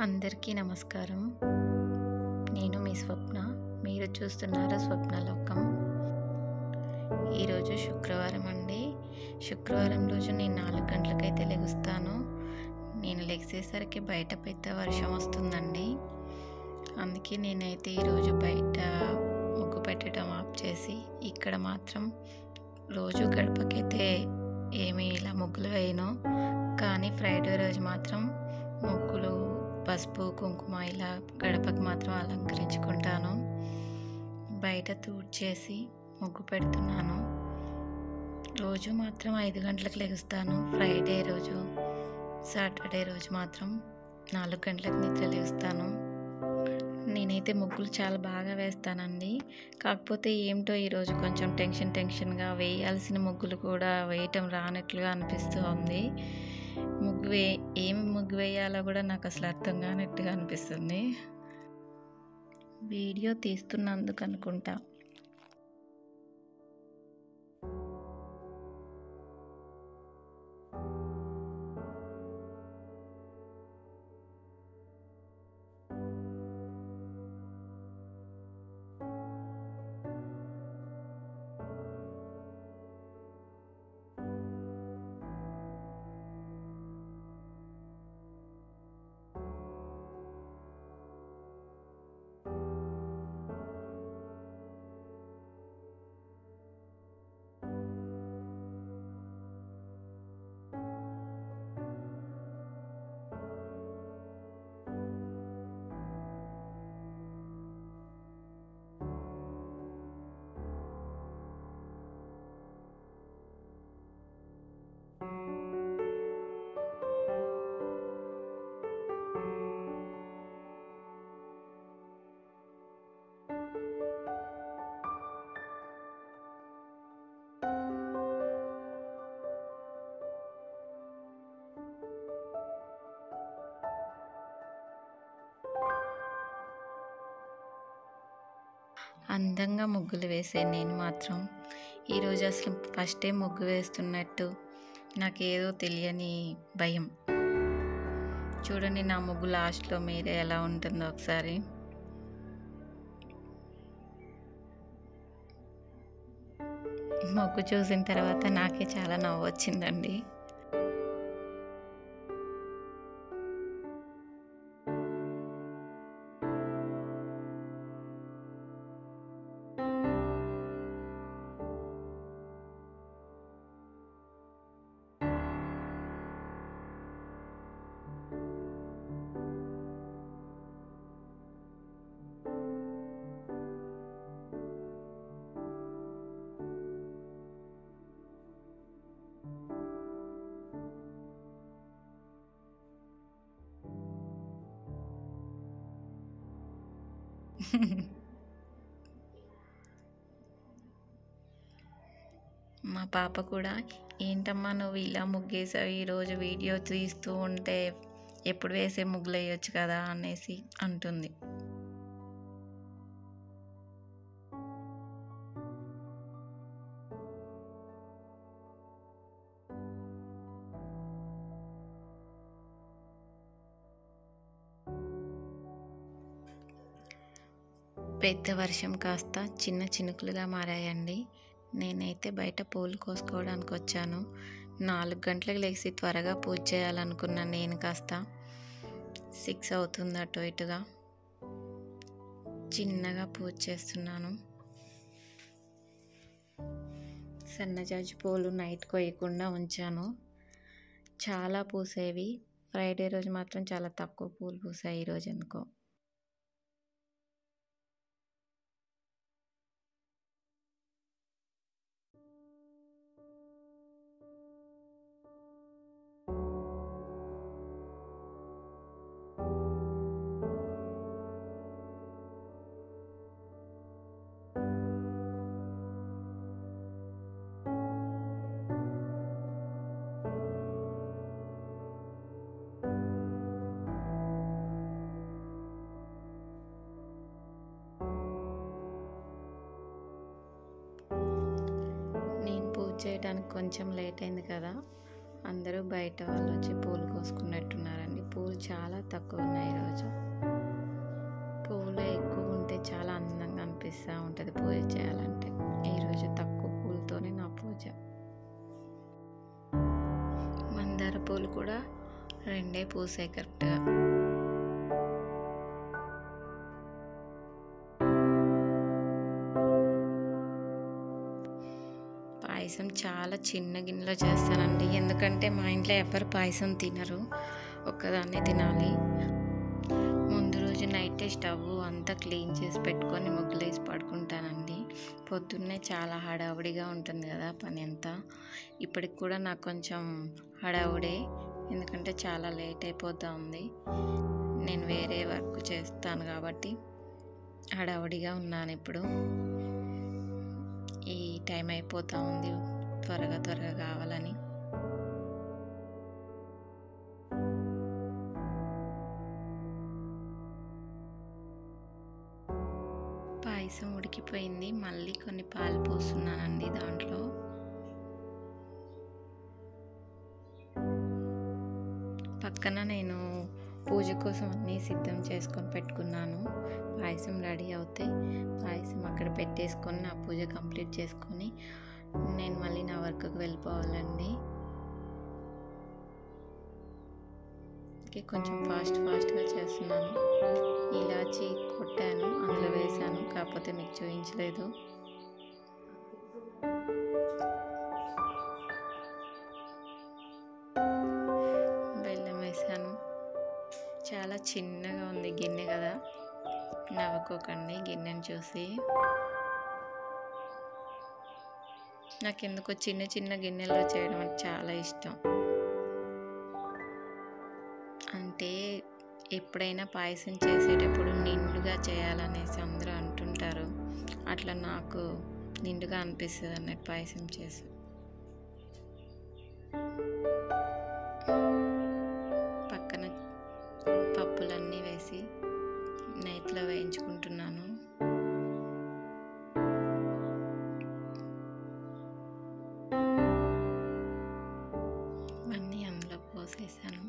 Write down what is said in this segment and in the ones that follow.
అందరికీ నమస్కారం. నేను మీ స్వప్న. మీరు చూస్తున్నారు స్వప్నలోకం. ఈరోజు శుక్రవారం అండి. శుక్రవారం రోజు నేను 4 గంటలకైతే లెగుస్తాను. నేను లెగిసేసరికి బయట పెద్ద వర్షం వస్తుందండి. అందుకే నేనైతే ఈరోజు బయట ముగ్గు పెట్టడం ఆఫ్ చేసి, ఇక్కడ మాత్రం రోజు గడపకైతే ఏమీ ఇలా ముగ్గులు వేయను. కానీ ఫ్రైడే రోజు మాత్రం ముగ్గులు, పసుపు, కుంకుమ ఇలా గడపకు మాత్రం అలంకరించుకుంటాను. బయట తూడ్చేసి ముగ్గు పెడుతున్నాను. రోజు మాత్రం 5 గంటలకు లెగుస్తాను. ఫ్రైడే రోజు, సాటర్డే రోజు మాత్రం 4 గంటలకు నిద్ర లేస్తాను. నేనైతే ముగ్గులు చాలా బాగా వేస్తానండి. కాకపోతే ఏమిటో ఈరోజు కొంచెం టెన్షన్గా వేయాల్సిన ముగ్గులు కూడా వేయటం రానట్లుగా అనిపిస్తూ ఉంది. ఏమి ముగ్గు వేయాలో కూడా నాకు అసలు అర్థం కానట్టుగా అనిపిస్తుంది. వీడియో తీస్తున్నందుకు అనుకుంటా. అందంగా ముగ్గులు వేసే నేను మాత్రం ఈరోజు అసలు ఫస్ట్ టైం ముగ్గు వేస్తున్నట్టు నాకేదో తెలియని భయం. చూడండి నా ముగ్గు లాస్ట్లో మీరే ఎలా ఉంటుందో ఒకసారి. ముగ్గు చూసిన తర్వాత నాకే చాలా నవ్వు వచ్చిందండి. మా పాప కూడా, ఏంటమ్మా నువ్వు ఇలా ముగ్గేసావు, ఈరోజు వీడియో తీస్తూ ఉంటే ఎప్పుడు వేసే ముగ్గులు వేయొచ్చు కదా అనేసి అంటుంది. పెద్ద వర్షం కాస్త చిన్న చినుకులుగా మారాయండి. నేనైతే బయట పూలు కోసుకోవడానికి వచ్చాను. 4 గంటలకు లేచి త్వరగా పూజ చేయాలనుకున్నాను. నేను కాస్త 6 అవుతుంది అటు ఇటుగా. చిన్నగా పూజ చేస్తున్నాను. సన్నజాజి పూలు నైట్ కొయ్యకుండా ఉంచాను. చాలా పూసేవి. ఫ్రైడే రోజు మాత్రం చాలా తక్కువ పూలు పూసాయి ఈరోజు ఎందుకో. చేయడానికి కొంచెం లేట్ అయింది కదా, అందరూ బయట వాళ్ళు వచ్చి పూలు కోసుకున్నట్టున్నారండి. పూలు చాలా తక్కువ ఉన్నాయి ఈరోజు. పూలు ఎక్కువ ఉంటే చాలా అందంగా అనిపిస్తూ ఉంటుంది పూజ చేయాలంటే. ఈరోజు తక్కువ పూలతోనే నా పూజ. మందార పూలు కూడా 2 పూసాయి కరెక్ట్గా. పాయసం చాలా చిన్న గిన్నెలో చేస్తానండి, ఎందుకంటే మా ఇంట్లో ఎవరు పాయసం తినరు, ఒక్కదాన్నే తినాలి. ముందు రోజు నైటే స్టవ్ అంతా క్లీన్ చేసి పెట్టుకొని ముగ్గులేసి పడుకుంటానండి. పొద్దున్నే చాలా హడావుడిగా ఉంటుంది కదా పని అంతా. ఇప్పటికి కూడా నాకు కొంచెం హడావుడే, ఎందుకంటే చాలా లేట్ అయిపోతూ ఉంది. నేను వేరే వర్క్ చేస్తాను కాబట్టి హడావుడిగా ఉన్నాను ఇప్పుడు. ఈ టైం అయిపోతూ ఉంది, త్వరగా కావాలని. పాయసం ఉడికిపోయింది, మళ్ళీ కొన్ని పాలు పోస్తున్నానండి దాంట్లో. పక్కన నేను పూజ కోసం అన్నీ సిద్ధం చేసుకొని పెట్టుకున్నాను. పాయసం రెడీ అవుతే పాయసం అక్కడ పెట్టేసుకొని నా పూజ కంప్లీట్ చేసుకొని నేను మళ్ళీ నా వర్క్కి వెళ్ళిపోవాలండి. కొంచెం ఫాస్ట్గా చేస్తున్నాను. ఇలాచి కొట్టాను, అందులో వేసాను, కాకపోతే మీకు చూపించలేదు. బెల్లం వేసాను. చాలా చిన్నగా ఉంది గిన్నె కదా, నవ్వుకోకండి గిన్నెని చూసి. నాకెందుకో చిన్న గిన్నెల్లో చేయడం అంటే చాలా ఇష్టం. అంటే ఎప్పుడైనా పాయసం చేసేటప్పుడు నిండుగా చేయాలనేసి అందరూ అంటుంటారు, అట్లా నాకు నిండుగా అనిపిస్తుంది అన్నట్టు పాయసం చేసి. పక్కన పప్పులన్నీ వేసి నెయ్యిలో వేయించుకుంటున్నాను. అన్నీ అందులో పోసేసాను.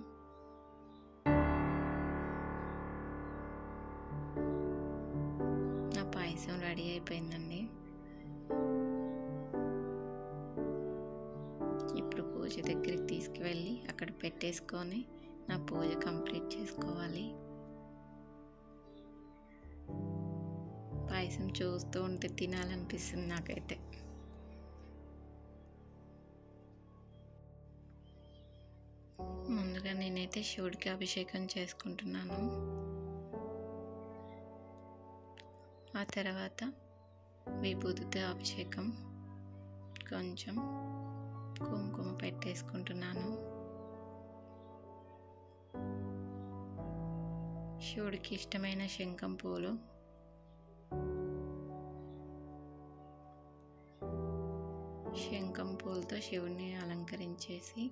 నా పాయసం రెడీ అయిపోయిందండి. ఇప్పుడు పూజ దగ్గరికి తీసుకువెళ్ళి అక్కడ పెట్టేసుకొని నా పూజ కంప్లీట్ చేసుకోవాలి. పాయసం చూస్తూ ఉంటే తినాలనిపిస్తుంది నాకైతే. ముందుగా నేనైతే శివుడికి అభిషేకం చేసుకుంటున్నాను. ఆ తర్వాత విభూతితో అభిషేకం, కొంచెం కుంకుమ పెట్టేసుకుంటున్నాను. శివుడికి ఇష్టమైన శంఖం పూలు, శంఖం పూలతో శివుడిని అలంకరించేసి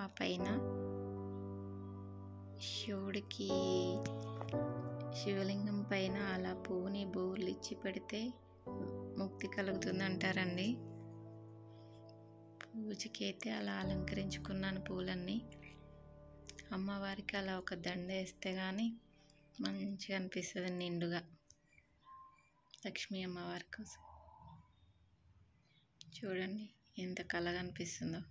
ఆ పైన శివుడికి శివలింగం పైన అలా పువ్వుని బోర్లు ఇచ్చి పెడితే ముక్తి కలుగుతుంది అంటారండి. పూజకి అయితే అలా అలంకరించుకున్నాను పూలన్నీ. అమ్మవారికి అలా ఒక దండ వేస్తే కానీ మంచిగా అనిపిస్తుంది నిండుగా, లక్ష్మీ అమ్మవారి కోసం. చూడండి ఎంత కళగా అనిపిస్తుందో.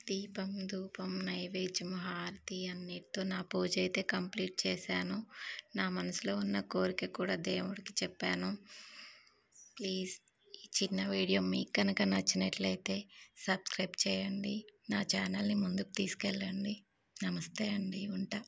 దీపం, ధూపం, నైవేద్యం, హారతి అన్నిటితో నా పూజ అయితే కంప్లీట్ చేశాను. నా మనసులో ఉన్న కోరిక కూడా దేవుడికి చెప్పాను. ప్లీజ్ ఈ చిన్న వీడియో మీకు కనుక నచ్చినట్లయితే సబ్స్క్రైబ్ చేయండి. నా ఛానల్ని ముందుకు తీసుకెళ్ళండి. నమస్తే అండి. ఉంటా.